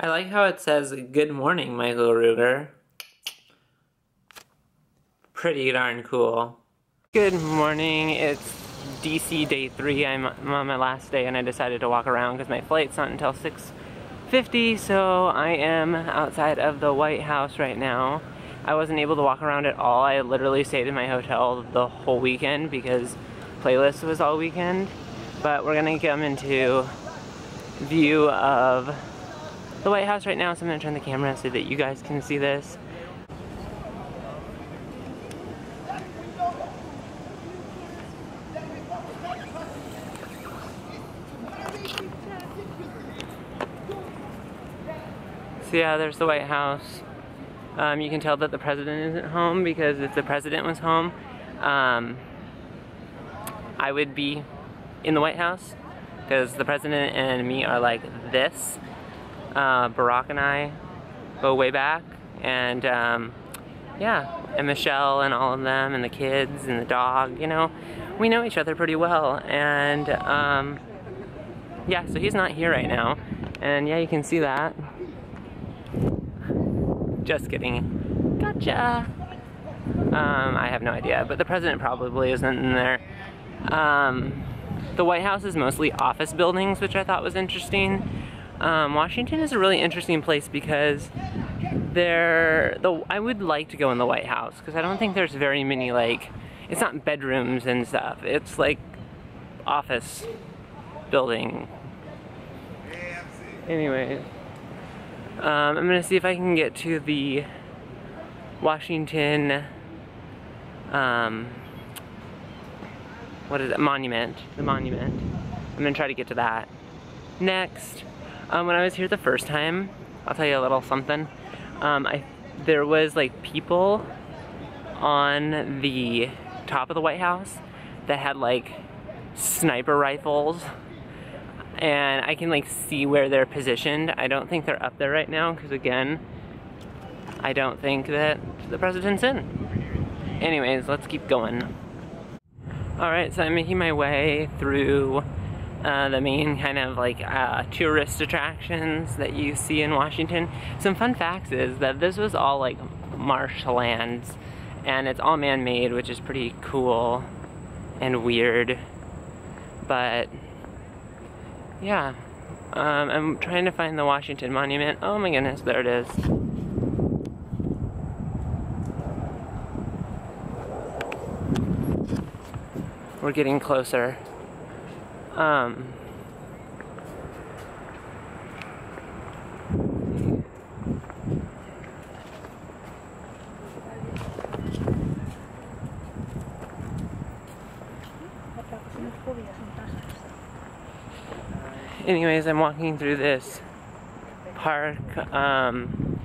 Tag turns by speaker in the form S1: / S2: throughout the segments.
S1: I like how it says, "Good morning, Michael Ruger." Pretty darn cool. Good morning, it's DC day 3. I'm on my last day and I decided to walk around because my flight's not until 6:50, so I am outside of the White House right now. I wasn't able to walk around at all. I literally stayed in my hotel the whole weekend because Playlist was all weekend. But we're gonna come into view of the White House right now, so I'm gonna turn the camera so that you guys can see this. So yeah, there's the White House. You can tell that the president isn't home because if the president was home, I would be in the White House because the president and me are like this. Barack and I go way back, and yeah, and Michelle and all of them, and the kids and the dog, you know, we know each other pretty well, and yeah, so he's not here right now, and yeah, you can see that. Just kidding. Gotcha! I have no idea, but the president probably isn't in there. The White House is mostly office buildings, which I thought was interesting. Washington is a really interesting place because I would like to go in the White House because I don't think there's very many, like, it's not bedrooms and stuff. It's like office building. Anyways, I'm gonna see if I can get to the Washington, what is it? Monument. The monument. I'm gonna try to get to that next. When I was here the first time, I'll tell you a little something. There was like people on the top of the White House that had like sniper rifles, and I can like see where they're positioned. I don't think they're up there right now because again, I don't think that the president's in. Anyways, let's keep going. Alright, so I'm making my way through the main kind of like tourist attractions that you see in Washington. Some fun facts is that this was all like marshlands, and it's all man-made, which is pretty cool and weird. But yeah, I'm trying to find the Washington Monument. Oh my goodness, there it is. We're getting closer. Anyways, I'm walking through this park. I'm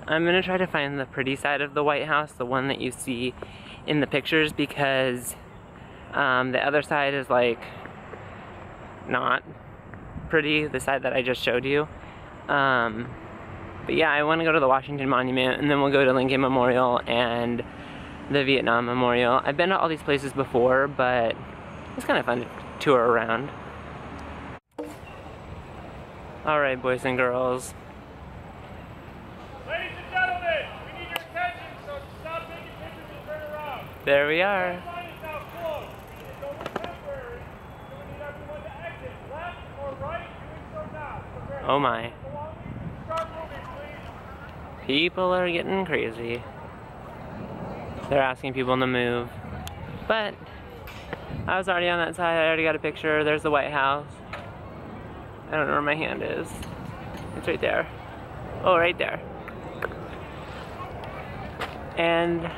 S1: gonna try to find the pretty side of the White House, the one that you see in the pictures, because the other side is like not pretty, the side that I just showed you. But yeah, I want to go to the Washington Monument, and then we'll go to Lincoln Memorial and the Vietnam Memorial. I've been to all these places before, but it's kind of fun to tour around. Alright, boys and girls.
S2: Ladies and gentlemen, we need your attention, so stop taking pictures and turn around.
S1: There we are.
S2: The sign is now closed. It's only temporary, so we need everyone to exit left or right, doing so now. Prepare.
S1: Oh my.
S2: Start moving, please.
S1: People are getting crazy. They're asking people to move. But I was already on that side. I already got a picture. There's the White House. I don't know where my hand is. It's right there. Oh, right there. And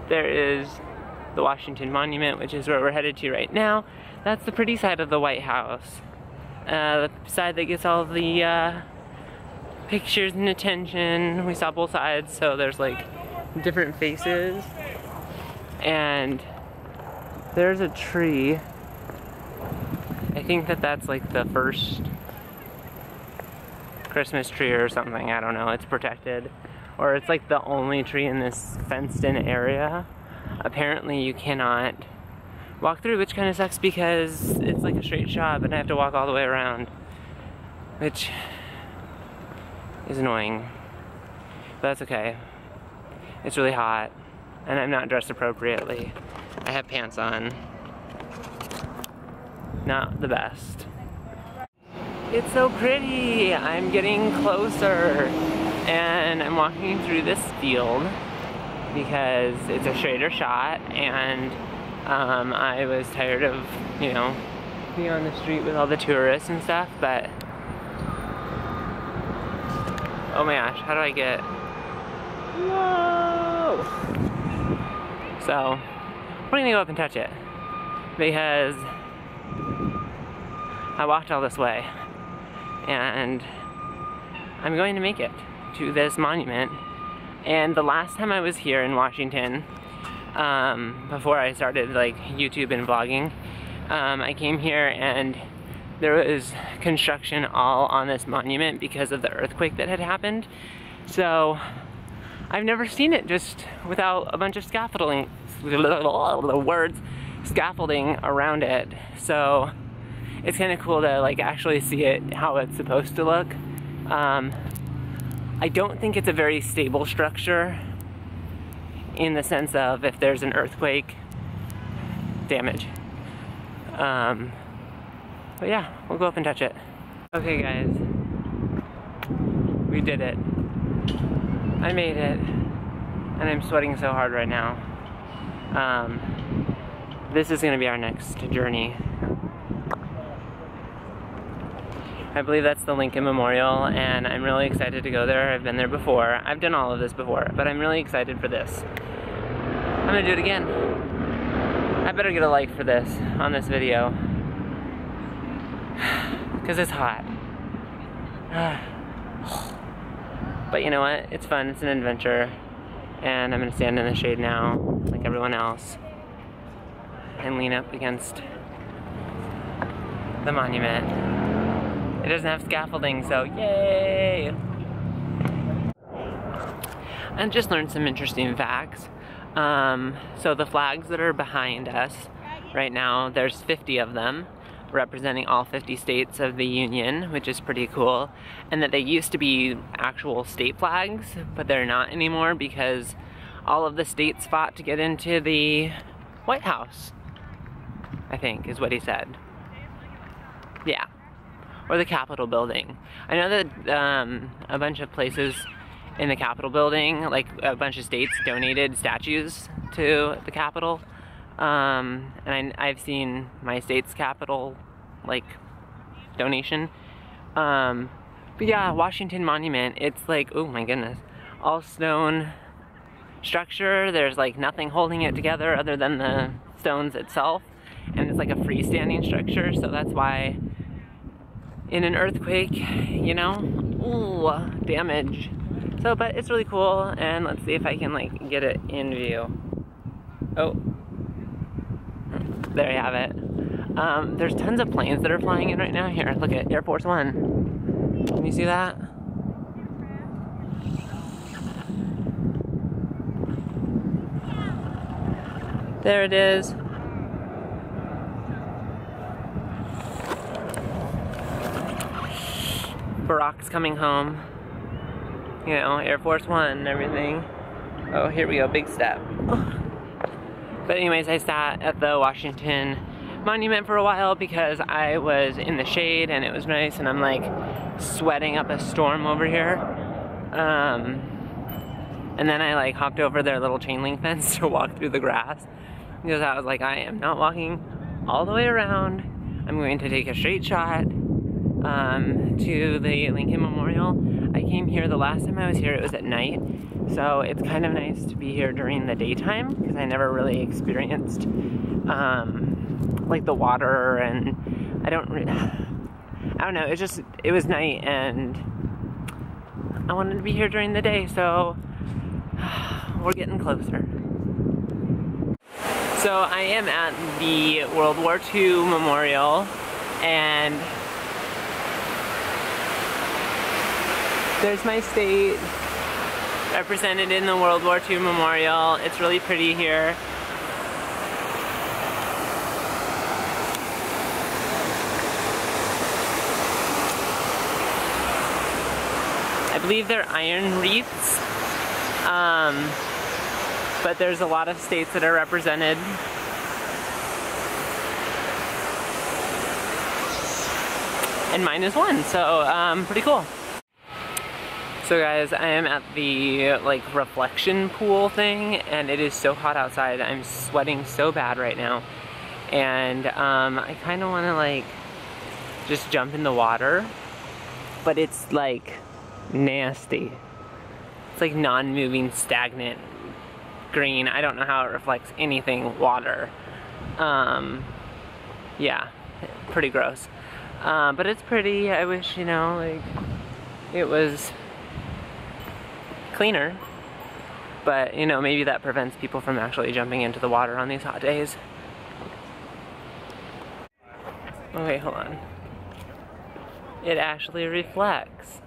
S1: there is the Washington Monument, which is where we're headed to right now. That's the pretty side of the White House. The side that gets all the pictures and attention. We saw both sides, so there's like different faces. And there's a tree. I think that that's like the first Christmas tree or something, I don't know, it's protected. Or it's like the only tree in this fenced in area. Apparently you cannot walk through, which kind of sucks because it's like a straight shot, but I have to walk all the way around. Which is annoying. But that's okay. It's really hot, and I'm not dressed appropriately. I have pants on. Not the best. It's so pretty! I'm getting closer, and I'm walking through this field because it's a straighter shot, and I was tired of, you know, being on the street with all the tourists and stuff, but oh my gosh, how do I get... Whoa! So, we're gonna go up and touch it because I walked all this way and I'm going to make it to this monument. And the last time I was here in Washington, before I started like YouTube and vlogging, I came here and there was construction all on this monument because of the earthquake that had happened. So I've never seen it just without a bunch of scaffolding, scaffolding around it. So it's kind of cool to like actually see it how it's supposed to look. I don't think it's a very stable structure in the sense of if there's an earthquake, damage. But yeah, we'll go up and touch it. Okay guys, we did it. I made it, and I'm sweating so hard right now. This is gonna be our next journey. I believe that's the Lincoln Memorial, and I'm really excited to go there. I've been there before. I've done all of this before, but I'm really excited for this. I'm gonna do it again. I better get a like for this, on this video. Because it's hot. But you know what? It's fun, it's an adventure. And I'm gonna stand in the shade now, like everyone else, and lean up against the monument. It doesn't have scaffolding, so yay! I just learned some interesting facts. So the flags that are behind us right now, there's 50 of them, representing all 50 states of the Union, which is pretty cool. And that they used to be actual state flags, but they're not anymore because all of the states fought to get into the White House, I think is what he said. Yeah. Or the Capitol building. I know that a bunch of places in the Capitol building, like a bunch of states donated statues to the Capitol. And I've seen my state's Capitol, like, donation. But yeah, Washington Monument, it's like, oh my goodness, all stone structure. There's like nothing holding it together other than the stones itself. And it's like a freestanding structure, so that's why in an earthquake, you know, ooh, damage. So, but it's really cool, and let's see if I can like get it in view. Oh, there you have it. There's tons of planes that are flying in right now. Here, look at Air Force One. Can you see that? There it is. Barack's coming home. You know, Air Force One and everything. Oh, here we go, big step. But anyways, I sat at the Washington Monument for a while because I was in the shade and it was nice, and I'm like sweating up a storm over here. And then I like hopped over their little chain link fence to walk through the grass because I was like, I am not walking all the way around. I'm going to take a straight shot to the Lincoln Memorial. I came here, the last time I was here, it was at night, so it's kind of nice to be here during the daytime because I never really experienced like the water, and I don't know, it was night and I wanted to be here during the day, so we're getting closer. So I am at the World War II Memorial, and there's my state represented in the World War II Memorial. It's really pretty here. I believe they're iron wreaths, but there's a lot of states that are represented. And mine is one, so pretty cool. So guys, I am at the like reflection pool thing, and it is so hot outside. I'm sweating so bad right now, and I kind of want to like just jump in the water, but it's like nasty. It's like non-moving, stagnant green. I don't know how it reflects anything water. Yeah, pretty gross. But it's pretty. I wish, you know, like it was cleaner, but you know, maybe that prevents people from actually jumping into the water on these hot days. Okay, hold on. It actually reflects.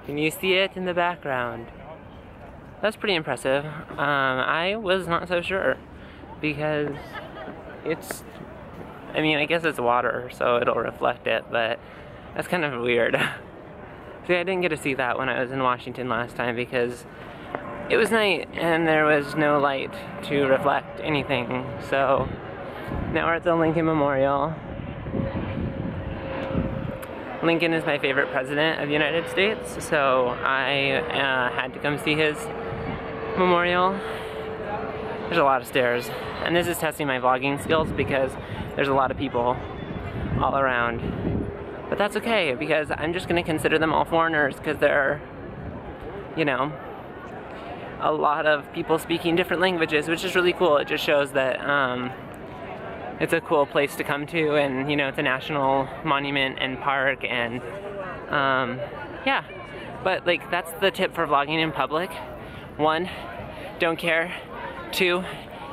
S1: Can you see it in the background? That's pretty impressive. I was not so sure, because it's, I mean, I guess it's water, so it'll reflect it, but that's kind of weird. See, I didn't get to see that when I was in Washington last time because it was night and there was no light to reflect anything. So now we're at the Lincoln Memorial. Lincoln is my favorite president of the United States, so I had to come see his memorial. There's a lot of stairs, and this is testing my vlogging skills because there's a lot of people all around. But that's okay, because I'm just going to consider them all foreigners, because there are, you know, a lot of people speaking different languages, which is really cool. It just shows that it's a cool place to come to, and, you know, it's a national monument and park, and, yeah. But, like, that's the tip for vlogging in public. 1, don't care. 2,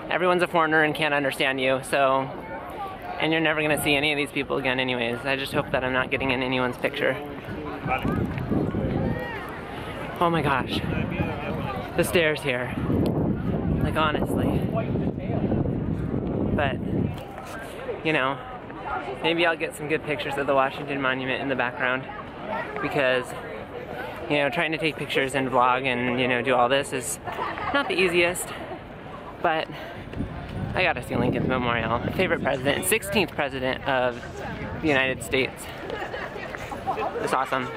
S1: everyone's a foreigner and can't understand you, so... And you're never gonna see any of these people again anyways. I just hope that I'm not getting in anyone's picture. Oh my gosh. The stairs here. Like, honestly. But, you know, maybe I'll get some good pictures of the Washington Monument in the background. Because, you know, trying to take pictures and vlog and, you know, do all this is not the easiest. But I gotta see Lincoln's Memorial. My favorite president, 16th president of the United States. It's awesome.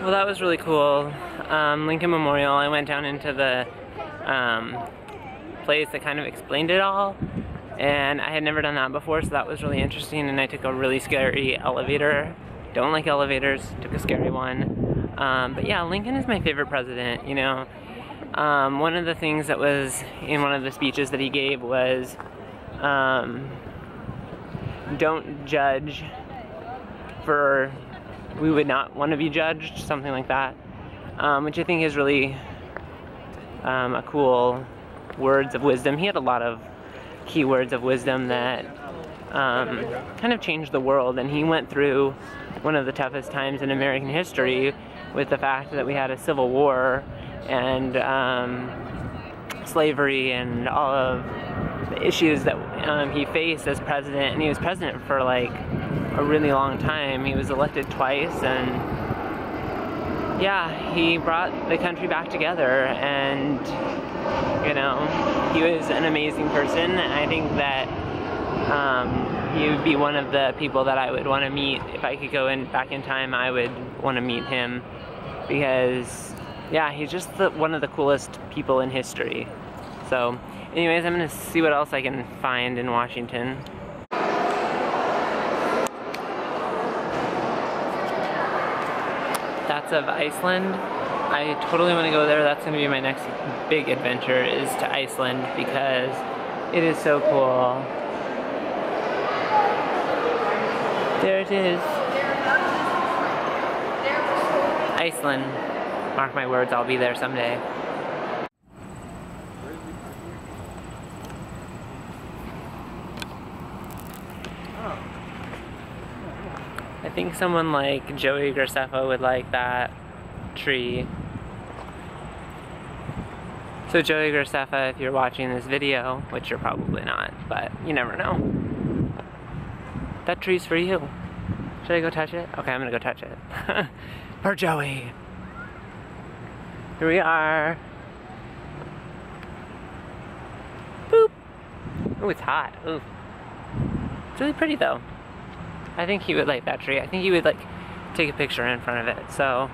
S1: Well, that was really cool. Lincoln Memorial, I went down into the place that kind of explained it all, and I had never done that before, so that was really interesting, and I took a really scary elevator. Don't like elevators, took a scary one. But yeah, Lincoln is my favorite president, you know. One of the things that was in one of the speeches that he gave was, don't judge for we would not want to be judged, something like that, which I think is really a cool words of wisdom. He had a lot of key words of wisdom that kind of changed the world, and he went through one of the toughest times in American history with the fact that we had a civil war and slavery and all of the issues that he faced as president, and he was president for like a really long time. He was elected twice, and yeah, he brought the country back together, and you know, he was an amazing person. I think that he would be one of the people that I would want to meet. If I could go back in time, I would want to meet him, because yeah, he's just one of the coolest people in history. So anyways, I'm gonna see what else I can find in Washington. That's of Iceland. I totally want to go there. That's going to be my next big adventure, is to Iceland, because it is so cool. There it is. Iceland. Mark my words, I'll be there someday. I think someone like Joey Graceffa would like that tree. So Joey Graceffa, if you're watching this video, which you're probably not, but you never know, that tree's for you. Should I go touch it? Okay, I'm gonna go touch it. For Joey. Here we are. Boop. Oh, it's hot. Ooh. It's really pretty though. I think he would like that tree. I think he would like take a picture in front of it. So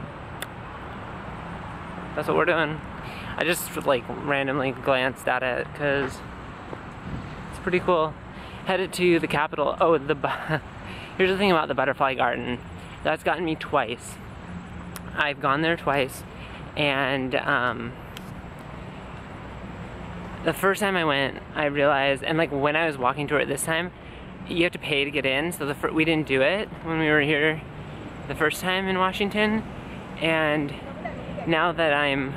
S1: that's what we're doing. I just like randomly glanced at it because it's pretty cool. Headed to the Capitol. Oh, here's the thing about the Butterfly Garden. That's gotten me twice. I've gone there twice, and the first time I went, I realized, and like when I was walking through it this time, you have to pay to get in. So we didn't do it when we were here the first time in Washington, and now that I'm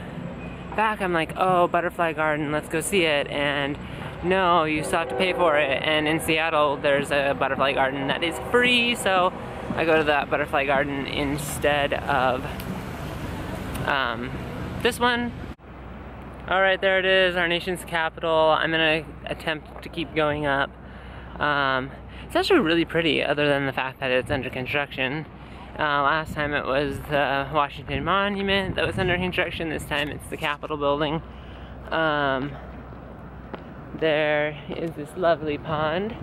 S1: back, I'm like, oh, Butterfly Garden, let's go see it. And no, you still have to pay for it. And in Seattle, there's a Butterfly Garden that is free, so I go to that Butterfly Garden instead of this one. All right, there it is, our nation's capital. I'm gonna attempt to keep going up. It's actually really pretty, other than the fact that it's under construction. Last time it was the Washington Monument that was under construction. This time it's the Capitol building. There is this lovely pond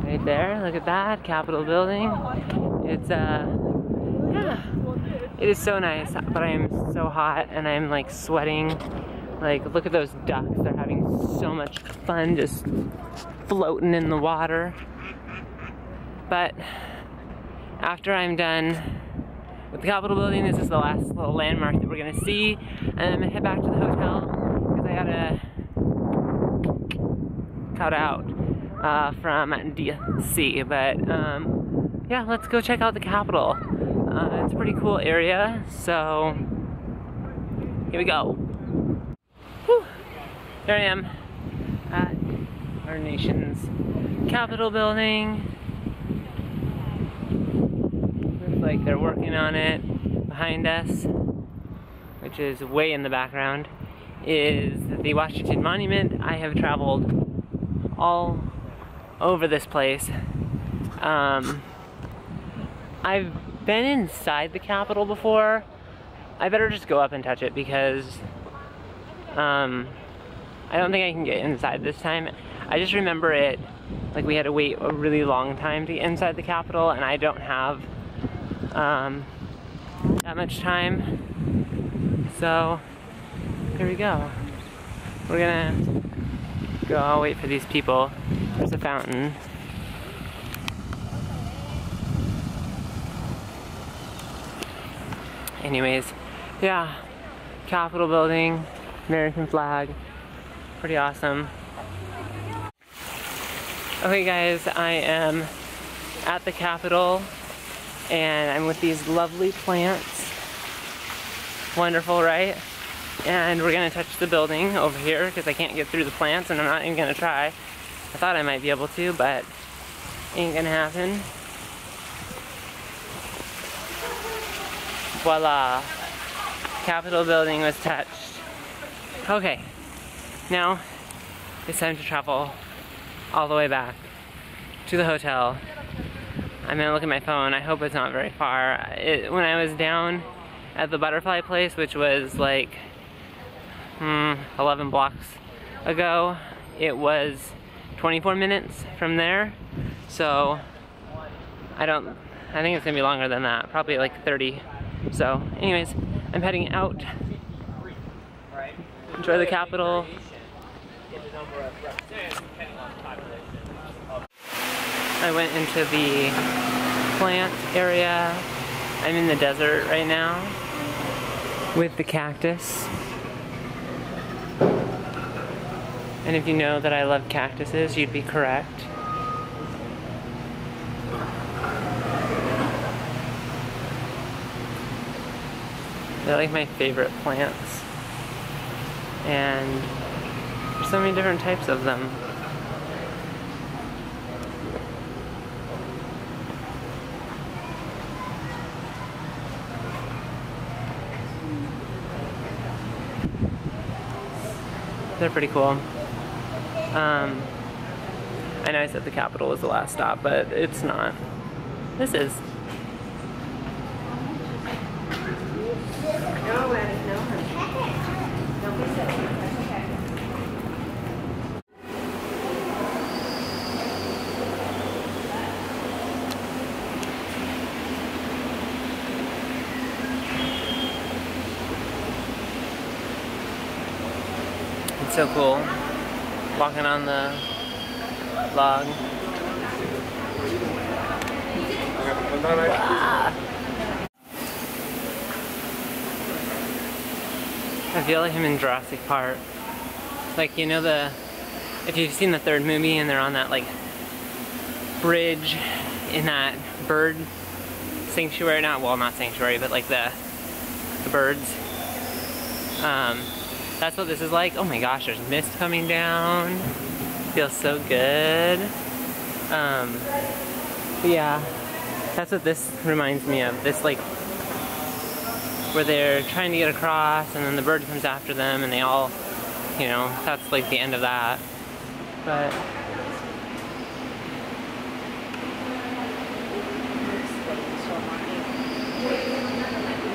S1: right there. Look at that, Capitol building. It's yeah, it is so nice, but I am so hot and I'm like sweating. Like, look at those ducks. They're having so much fun just floating in the water. But after I'm done with the Capitol building, this is the last little landmark that we're gonna see, and I'm gonna head back to the hotel because I gotta cut out from DC. But yeah, let's go check out the Capitol. It's a pretty cool area, so here we go. Whew. There I am at our nation's Capitol building. Looks like they're working on it. Behind us, which is way in the background, is the Washington Monument. I have traveled all over this place. I've been inside the Capitol before. I better just go up and touch it because I don't think I can get inside this time. I just remember it, like we had to wait a really long time to get inside the Capitol, and I don't have that much time. So here we go. We're gonna go. I'll wait for these people. There's a fountain. Anyways, yeah, Capitol building, American flag, pretty awesome. Okay guys, I am at the Capitol and I'm with these lovely plants. Wonderful, right? And we're gonna touch the building over here because I can't get through the plants, and I'm not even gonna try. I thought I might be able to, but ain't gonna happen. Voila, Capitol building was touched. Okay, now it's time to travel all the way back to the hotel. I'm gonna look at my phone. I hope it's not very far. When I was down at the Butterfly place, which was like 11 blocks ago, it was 24 minutes from there. So I think it's gonna be longer than that, probably like 30. So anyways, I'm heading out. Enjoy the Capitol. I went into the plant area I'm in the desert right now with the cactus. And if you know that I love cactuses, you'd be correct. They're like my favorite plants. And there's so many different types of them. They're pretty cool. I know I said the Capitol was the last stop, but it's not. This is. It's so cool walking on the log. Wow. I feel like I'm in Jurassic Park. Like, you know, if you've seen the third movie and they're on that like bridge in that bird sanctuary, not sanctuary, but like the birds. That's what this is like. Oh my gosh, there's mist coming down. Feels so good. But yeah, that's what this reminds me of. This like, where they're trying to get across and then the bird comes after them and they all, you know, that's like the end of that. But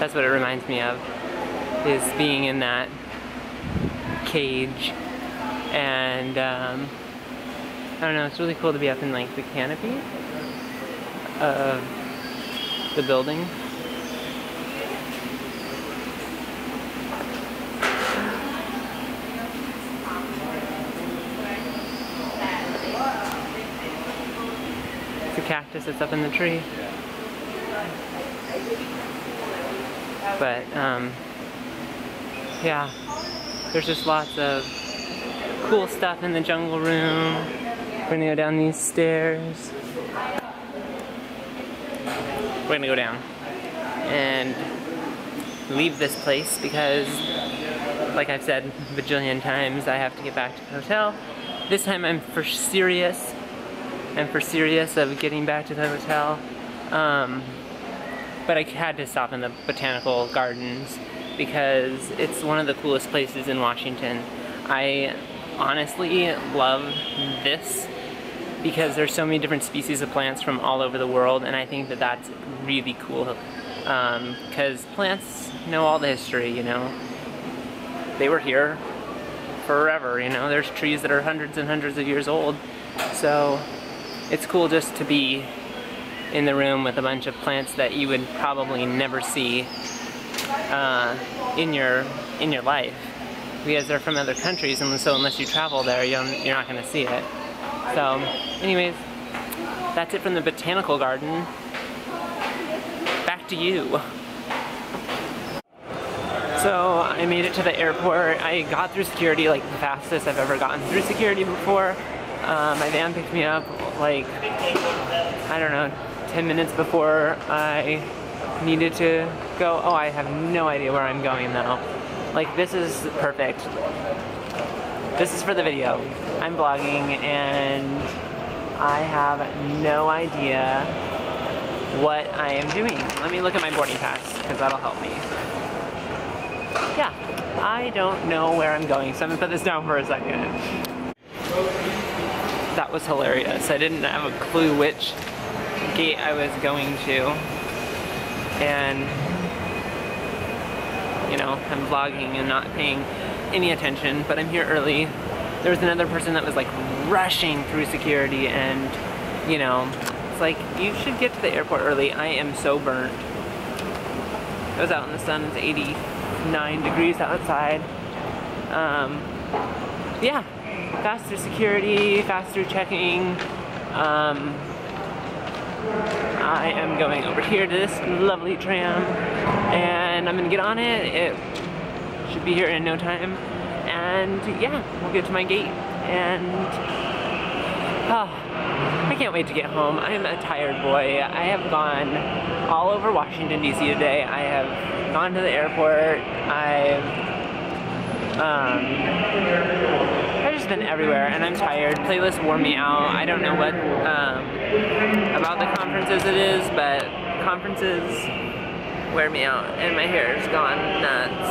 S1: that's what it reminds me of, is being in that cage. And I don't know, it's really cool to be up in like the canopy of the building. It's a cactus that's up in the tree. But yeah, there's just lots of cool stuff in the jungle room. We're gonna go down these stairs. We're gonna go down and leave this place because, like I've said a bajillion times, I have to get back to the hotel. This time I'm for serious. I'm for serious of getting back to the hotel. But I had to stop in the Botanical Gardens because it's one of the coolest places in Washington. I honestly love this because there's so many different species of plants from all over the world, and I think that that's really cool. Because plants know all the history, you know. They were here forever, you know. There's trees that are hundreds and hundreds of years old. So it's cool just to be in the room with a bunch of plants that you would probably never see in your life, because they're from other countries, and so unless you travel there, you're not going to see it. So, anyways, that's it from the Botanical Garden. Back to you. So I made it to the airport. I got through security like the fastest I've ever gotten through security before. My van picked me up like, I don't know, 10 minutes before I needed to go. Oh, I have no idea where I'm going though. Like, this is perfect. This is for the video. I'm vlogging and I have no idea what I am doing. Let me look at my boarding pass because that'll help me. Yeah, I don't know where I'm going, so I'm gonna put this down for a second. That was hilarious. I didn't have a clue which gate I was going to. And, you know, I'm vlogging and not paying any attention, but I'm here early. There was another person that was like rushing through security, and, you know, it's like, you should get to the airport early. I am so burnt. I was out in the sun, it's 89 degrees outside. Yeah, fast through security, fast through checking. I am going over here to this lovely tram, and I'm gonna get on it. It should be here in no time, and yeah, we'll get to my gate, and I can't wait to get home. I'm a tired boy. I have gone all over Washington, D.C. today. I have gone to the airport. I've just been everywhere, and I'm tired. Playlist wore me out. I don't know what about the conferences it is, but conferences wear me out, and my hair's gone nuts.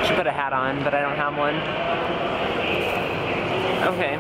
S1: Should put a hat on, but I don't have one. Okay.